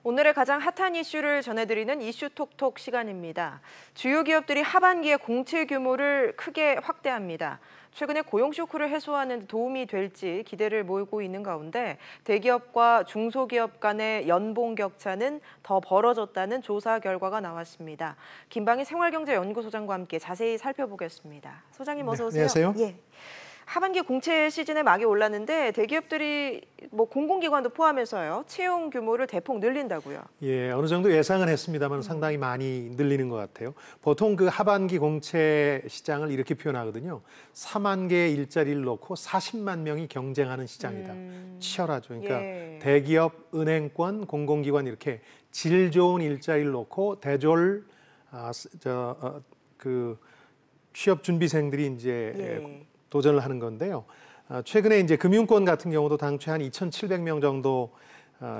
오늘의 가장 핫한 이슈를 전해드리는 이슈톡톡 시간입니다. 주요 기업들이 하반기에 공채 규모를 크게 확대합니다. 최근에 고용 쇼크를 해소하는 데 도움이 될지 기대를 모으고 있는 가운데 대기업과 중소기업 간의 연봉 격차는 더 벌어졌다는 조사 결과가 나왔습니다. 김방희 생활경제연구소장과 함께 자세히 살펴보겠습니다. 소장님 어서 오세요. 안녕하세요. 예. 하반기 공채 시즌에 막이 올랐는데 대기업들이 공공기관도 포함해서요. 채용 규모를 대폭 늘린다고요. 예, 어느 정도 예상은 했습니다만 상당히 많이 늘리는 것 같아요. 보통 그 하반기 공채 시장을 이렇게 표현하거든요. 4만 개의 일자리를 놓고 40만 명이 경쟁하는 시장이다. 치열하죠. 그러니까 예. 대기업, 은행권, 공공기관 이렇게 질 좋은 일자리를 놓고 대졸 취업 준비생들이 이제 예. 도전을 하는 건데요. 최근에 이제 금융권 같은 경우도 당초에 한 2,700명 정도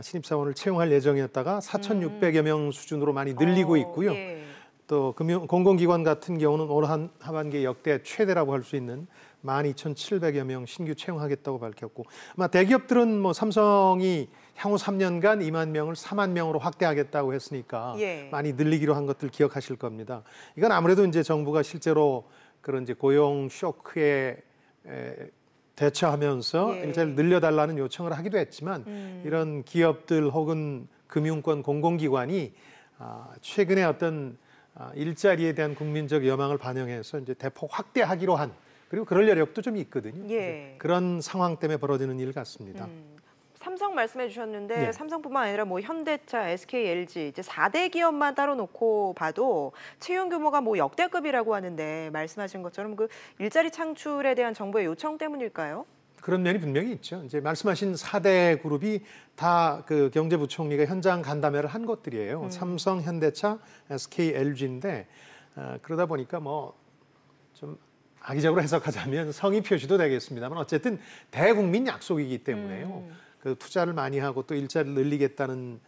신입사원을 채용할 예정이었다가 4,600여 명 수준으로 많이 늘리고 있고요. 예. 또 공공기관 같은 경우는 올 하반기 역대 최대라고 할 수 있는 12,700여 명 신규 채용하겠다고 밝혔고, 아마 대기업들은 뭐 삼성이 향후 3년간 2만 명을 4만 명으로 확대하겠다고 했으니까 예. 많이 늘리기로 한 것들 기억하실 겁니다. 이건 아무래도 이제 정부가 실제로 그런 이제 고용 쇼크에 대처하면서 예. 일자리를 늘려달라는 요청을 하기도 했지만 이런 기업들 혹은 금융권 공공기관이 최근에 어떤 일자리에 대한 국민적 여망을 반영해서 이제 대폭 확대하기로 한, 그리고 그럴 여력도 좀 있거든요. 예. 그런 상황 때문에 벌어지는 일 같습니다. 삼성 말씀해 주셨는데 예. 삼성뿐만 아니라 현대차, SK, LG 이제 4대 기업만 따로 놓고 봐도 채용 규모가 역대급이라고 하는데 말씀하신 것처럼 그 일자리 창출에 대한 정부의 요청 때문일까요? 그런 면이 분명히 있죠. 이제 말씀하신 4대 그룹이 다 그 경제부총리가 현장 간담회를 한 것들이에요. 삼성, 현대차, SK, LG인데 그러다 보니까 좀 악의적으로 해석하자면 성의 표시도 되겠습니다만 어쨌든 대국민 약속이기 때문에요. 그 투자를 많이 하고 또 일자리를 늘리겠다는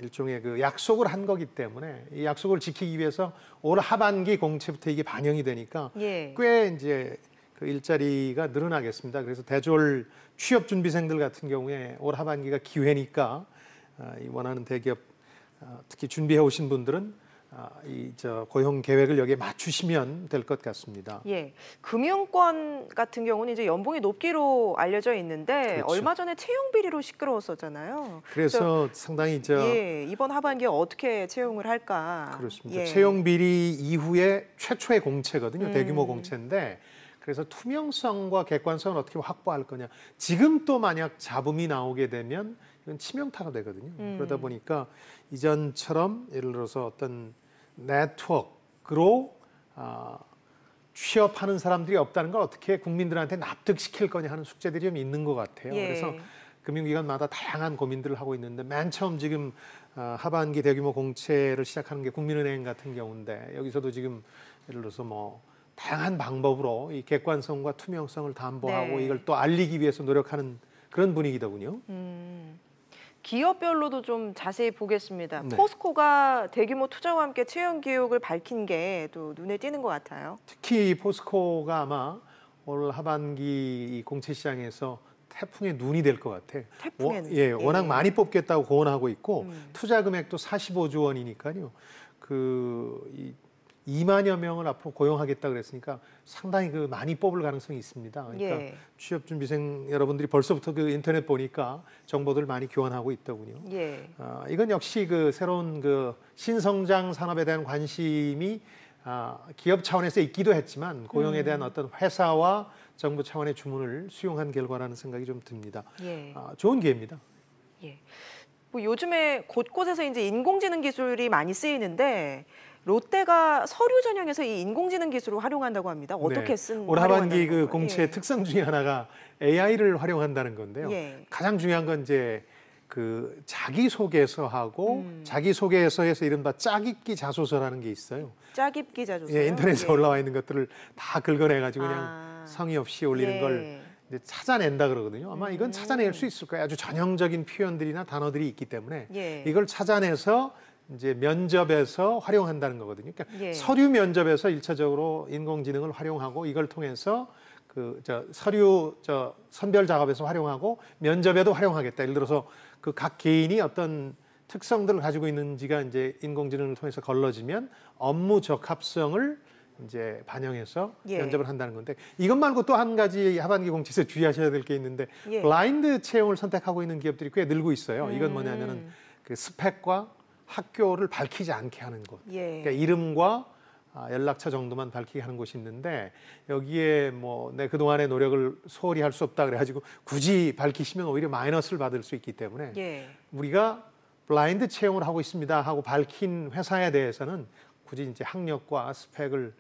일종의 그 약속을 한 거기 때문에 이 약속을 지키기 위해서 올 하반기 공채부터 이게 반영이 되니까 예. 꽤 이제 그 일자리가 늘어나겠습니다. 그래서 대졸 취업 준비생들 같은 경우에 올 하반기가 기회니까 이 원하는 대기업 특히 준비해 오신 분들은 고용 계획을 여기에 맞추시면 될 것 같습니다. 예, 금융권 같은 경우는 이제 연봉이 높기로 알려져 있는데 그렇죠. 얼마 전에 채용 비리로 시끄러웠었잖아요. 그래서 상당히 예, 이번 하반기에 어떻게 채용을 할까? 그렇습니다. 예. 채용 비리 이후에 최초의 공채거든요. 대규모 공채인데 그래서 투명성과 객관성을 어떻게 확보할 거냐. 지금 또 만약 잡음이 나오게 되면 이건 치명타가 되거든요. 그러다 보니까 이전처럼 예를 들어서 어떤 네트워크로 취업하는 사람들이 없다는 걸 어떻게 국민들한테 납득시킬 거냐 하는 숙제들이 좀 있는 것 같아요. 예. 그래서 금융기관마다 다양한 고민들을 하고 있는데 맨 처음 지금 하반기 대규모 공채를 시작하는 게 국민은행 같은 경우인데 여기서도 지금 예를 들어서 다양한 방법으로 이 객관성과 투명성을 담보하고 네. 이걸 또 알리기 위해서 노력하는 그런 분위기더군요. 기업별로도 좀 자세히 보겠습니다. 네. 포스코가 대규모 투자와 함께 채용 기획을 밝힌 게 또 눈에 띄는 것 같아요. 특히 포스코가 아마 올 하반기 이 공채 시장에서 태풍의 눈이 될 것 같아요. 태풍의 눈. 예, 워낙 예. 많이 뽑겠다고 고언하고 있고 투자 금액도 45조 원이니까요. 2만여 명을 앞으로 고용하겠다 그랬으니까 상당히 많이 뽑을 가능성이 있습니다. 그러니까 예. 취업 준비생 여러분들이 벌써부터 그 인터넷 보니까 정보들 많이 교환하고 있더군요. 예. 이건 역시 새로운 신성장 산업에 대한 관심이 기업 차원에서 있기도 했지만 고용에 대한 어떤 회사와 정부 차원의 주문을 수용한 결과라는 생각이 좀 듭니다. 예. 좋은 기회입니다. 예. 요즘에 곳곳에서 이제 인공지능 기술이 많이 쓰이는데 롯데가 서류 전형에서 이 인공지능 기술을 활용한다고 합니다. 어떻게 올 하반기 활용한다는 공채의 예. 특성 중에 하나가 AI를 활용한다는 건데요. 예. 가장 중요한 건 이제 자기소개서하고 자기소개서에서 이른바 짝입기 자소서라는 게 있어요. 짝입기 자소서. 예, 인터넷에 예. 올라와 있는 것들을 다 긁어내가지고 그냥 성의 없이 올리는 예. 걸 이제 찾아낸다 그러거든요. 아마 이건 찾아낼 수 있을 거예요. 아주 전형적인 표현들이나 단어들이 있기 때문에 예. 이걸 찾아내서 이제 면접에서 활용한다는 거거든요. 그러니까 예. 서류 면접에서 일차적으로 인공지능을 활용하고 이걸 통해서 서류 선별 작업에서 활용하고 면접에도 활용하겠다. 예를 들어서 각 개인이 어떤 특성들을 가지고 있는지가 이제 인공지능을 통해서 걸러지면 업무 적합성을 이제 반영해서 예. 면접을 한다는 건데 이것 말고 또 한 가지 하반기 공채에서 주의하셔야 될 게 있는데 예. 블라인드 채용을 선택하고 있는 기업들이 꽤 늘고 있어요. 이건 뭐냐면은 그 스펙과 학교를 밝히지 않게 하는 곳. 예. 그러니까 이름과 연락처 정도만 밝히게 하는 곳이 있는데 여기에 뭐 내 그동안의 노력을 소홀히 할 수 없다 그래가지고 굳이 밝히시면 오히려 마이너스를 받을 수 있기 때문에 예. 우리가 블라인드 채용을 하고 있습니다 하고 밝힌 회사에 대해서는 굳이 이제 학력과 스펙을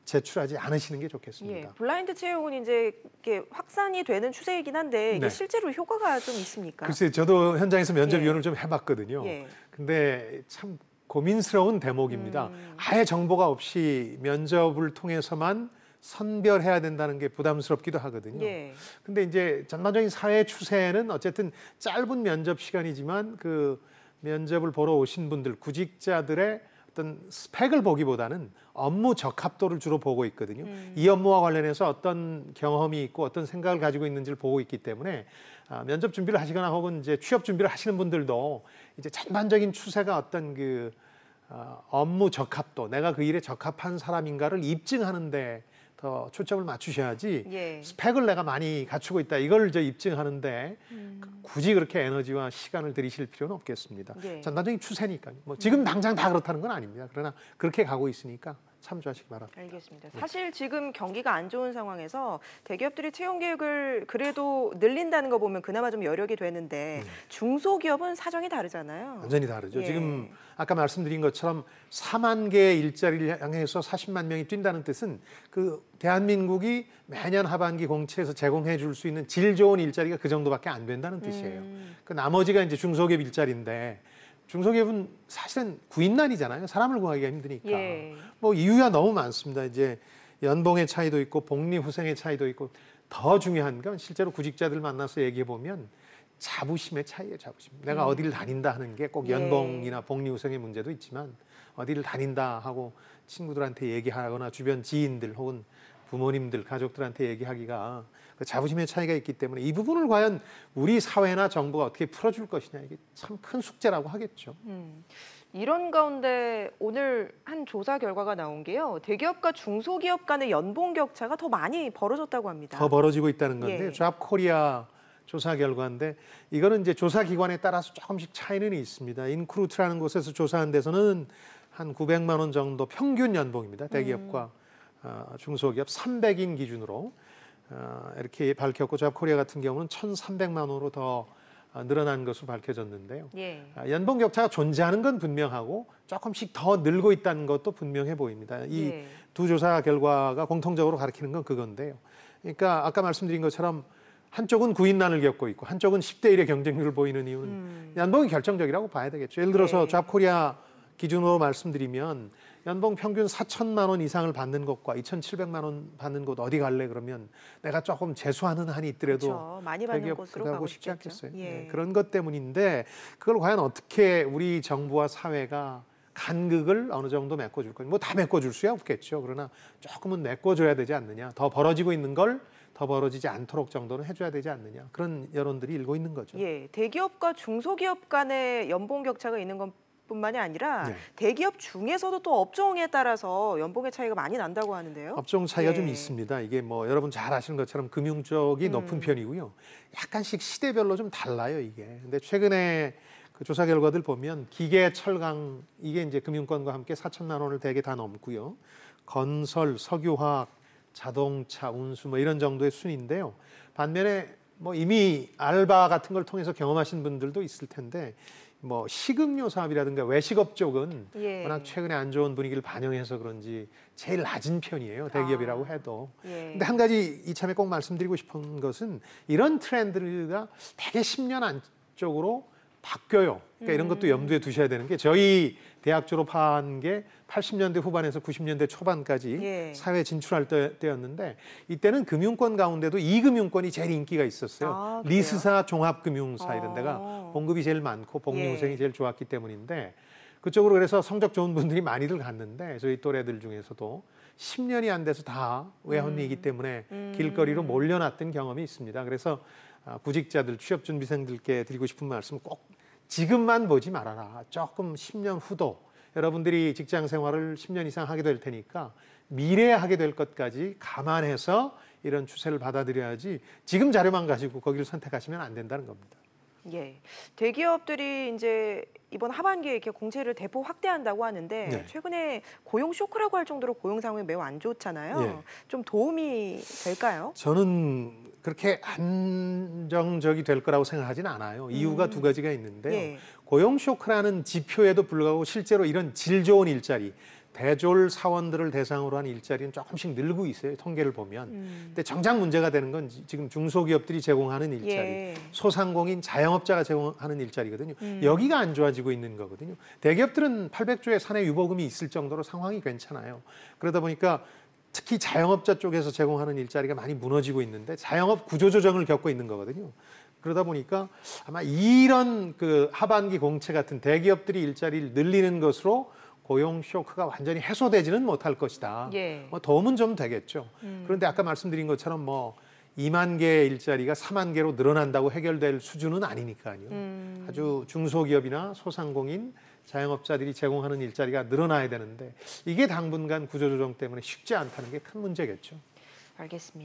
제출하지 않으시는 게 좋겠습니다. 예. 블라인드 채용은 이제 이렇게 확산이 되는 추세이긴 한데 이게 네. 실제로 효과가 좀 있습니까? 글쎄 저도 현장에서 면접위원을 예. 좀 해봤거든요. 예. 근데 참 고민스러운 대목입니다. 아예 정보가 없이 면접을 통해서만 선별해야 된다는 게 부담스럽기도 하거든요. 예. 근데 이제 전반적인 사회 추세는 어쨌든 짧은 면접 시간이지만 그 면접을 보러 오신 분들, 구직자들의 어떤 스펙을 보기보다는 업무 적합도를 주로 보고 있거든요. 이 업무와 관련해서 어떤 경험이 있고 어떤 생각을 가지고 있는지를 보고 있기 때문에 면접 준비를 하시거나 혹은 이제 취업 준비를 하시는 분들도 이제 전반적인 추세가 어떤 그 업무 적합도, 내가 그 일에 적합한 사람인가를 입증하는데 더 초점을 맞추셔야지 예. 스펙을 내가 많이 갖추고 있다 이걸 저 입증하는데 굳이 그렇게 에너지와 시간을 들이실 필요는 없겠습니다. 예. 전반적인 추세니까요. 뭐 지금 당장 다 그렇다는 건 아닙니다. 그러나 그렇게 가고 있으니까 참조하시기 바랍니다. 알겠습니다. 사실 지금 경기가 안 좋은 상황에서 대기업들이 채용 계획을 그래도 늘린다는 거 보면 그나마 좀 여력이 되는데 중소기업은 사정이 다르잖아요. 완전히 다르죠. 예. 지금 아까 말씀드린 것처럼 4만 개의 일자리를 향해서 40만 명이 뛴다는 뜻은 그 대한민국이 매년 하반기 공채에서 제공해 줄 수 있는 질 좋은 일자리가 그 정도밖에 안 된다는 뜻이에요. 그 나머지가 이제 중소기업 일자리인데 중소기업은 사실은 구인난이잖아요. 사람을 구하기가 힘드니까. 예. 뭐 이유가 너무 많습니다. 이제 연봉의 차이도 있고 복리 후생의 차이도 있고 더 중요한 건 실제로 구직자들 만나서 얘기해 보면 자부심의 차이예요. 자부심. 내가 어디를 다닌다 하는 게 꼭 연봉이나 복리 후생의 문제도 있지만 어디를 다닌다 하고 친구들한테 얘기하거나 주변 지인들 혹은 부모님들, 가족들한테 얘기하기가 그 자부심의 차이가 있기 때문에 이 부분을 과연 우리 사회나 정부가 어떻게 풀어줄 것이냐 이게 참 큰 숙제라고 하겠죠. 이런 가운데 오늘 한 조사 결과가 나온 게요. 대기업과 중소기업 간의 연봉 격차가 더 많이 벌어졌다고 합니다. 더 벌어지고 있다는 건데 예. 잡코리아 조사 결과인데 이거는 이제 조사 기관에 따라서 조금씩 차이는 있습니다. 인크루트라는 곳에서 조사한 데서는 한 900만 원 정도 평균 연봉입니다. 대기업과 중소기업 300인 기준으로 이렇게 밝혔고 잡코리아 같은 경우는 1,300만 원으로 더 늘어난 것으로 밝혀졌는데요. 예. 연봉 격차가 존재하는 건 분명하고 조금씩 더 늘고 있다는 것도 분명해 보입니다. 이 예. 두 조사 결과가 공통적으로 가리키는 건 그건데요. 그러니까 아까 말씀드린 것처럼 한쪽은 구인난을 겪고 있고 한쪽은 10대 1의 경쟁률을 보이는 이유는 연봉이 결정적이라고 봐야 되겠죠. 예를 들어서 네. 잡코리아 기준으로 말씀드리면 연봉 평균 4천만 원 이상을 받는 곳과 2,700만 원 받는 곳 어디 갈래 그러면 내가 조금 재수하는 한이 있더라도 그렇죠. 많이 받는 대기업 곳으로 가고 가고 싶지 싶겠죠. 않겠어요. 예. 네, 그런 것 때문인데 그걸 과연 어떻게 우리 정부와 사회가 간극을 어느 정도 메꿔줄 건지 뭐 다 메꿔줄 수야 없겠죠. 그러나 조금은 메꿔줘야 되지 않느냐. 더 벌어지고 있는 걸 더 벌어지지 않도록 정도는 해줘야 되지 않느냐. 그런 여론들이 일고 있는 거죠. 예. 대기업과 중소기업 간의 연봉 격차가 있는 건 뿐만이 아니라 네. 대기업 중에서도 또 업종에 따라서 연봉의 차이가 많이 난다고 하는데요. 업종 차이가 예. 좀 있습니다. 이게 뭐 여러분 잘 아시는 것처럼 금융 쪽이 높은 편이고요. 약간씩 시대별로 좀 달라요, 이게. 근데 최근에 그 조사 결과들 보면 기계, 철강 이게 이제 금융권과 함께 4천만 원을 대개 다 넘고요. 건설, 석유화학, 자동차, 운수 뭐 이런 정도의 순인데요. 반면에 뭐 이미 알바 같은 걸 통해서 경험하신 분들도 있을 텐데 뭐 식음료 사업이라든가 외식업 쪽은 예. 워낙 최근에 안 좋은 분위기를 반영해서 그런지 제일 낮은 편이에요. 대기업이라고 해도. 예. 근데 한 가지 이참에 꼭 말씀드리고 싶은 것은 이런 트렌드가 대개 10년 안쪽으로 바뀌어요. 그러니까 이런 것도 염두에 두셔야 되는 게 저희 대학 졸업한 게 80년대 후반에서 90년대 초반까지 예. 사회에 진출할 때였는데 이때는 금융권 가운데도 이금융권이 제일 인기가 있었어요. 아, 그래요? 리스사, 종합금융사 이런 데가 봉급이 제일 많고 복리후생이 예. 제일 좋았기 때문인데 그쪽으로 그래서 성적 좋은 분들이 많이들 갔는데 저희 또래들 중에서도 10년이 안 돼서 다 외혼이기 때문에 길거리로 몰려났던 경험이 있습니다. 그래서 구직자들, 취업준비생들께 드리고 싶은 말씀 꼭 지금만 보지 말아라. 조금 10년 후도 여러분들이 직장 생활을 10년 이상 하게 될 테니까 미래에 하게 될 것까지 감안해서 이런 추세를 받아들여야지 지금 자료만 가지고 거기를 선택하시면 안 된다는 겁니다. 예, 대기업들이 이제 이번 하반기에 이렇게 공채를 대폭 확대한다고 하는데 네. 최근에 고용 쇼크라고 할 정도로 고용 상황이 매우 안 좋잖아요. 예. 좀 도움이 될까요? 저는 그렇게 안정적이 될 거라고 생각하지는 않아요. 이유가 두 가지가 있는데요. 예. 고용 쇼크라는 지표에도 불구하고 실제로 이런 질 좋은 일자리, 대졸 사원들을 대상으로 한 일자리는 조금씩 늘고 있어요. 통계를 보면. 근데 정작 문제가 되는 건 지금 중소기업들이 제공하는 일자리, 예. 소상공인 자영업자가 제공하는 일자리거든요. 여기가 안 좋아지고 있는 거거든요. 대기업들은 800조의 사내 유보금이 있을 정도로 상황이 괜찮아요. 그러다 보니까 특히 자영업자 쪽에서 제공하는 일자리가 많이 무너지고 있는데 자영업 구조조정을 겪고 있는 거거든요. 그러다 보니까 아마 이런 그 하반기 공채 같은 대기업들이 일자리를 늘리는 것으로 고용 쇼크가 완전히 해소되지는 못할 것이다. 예. 도움은 좀 되겠죠. 그런데 아까 말씀드린 것처럼 뭐 2만 개의 일자리가 4만 개로 늘어난다고 해결될 수준은 아니니까요. 아주 중소기업이나 소상공인, 자영업자들이 제공하는 일자리가 늘어나야 되는데 이게 당분간 구조조정 때문에 쉽지 않다는 게 큰 문제겠죠. 알겠습니다.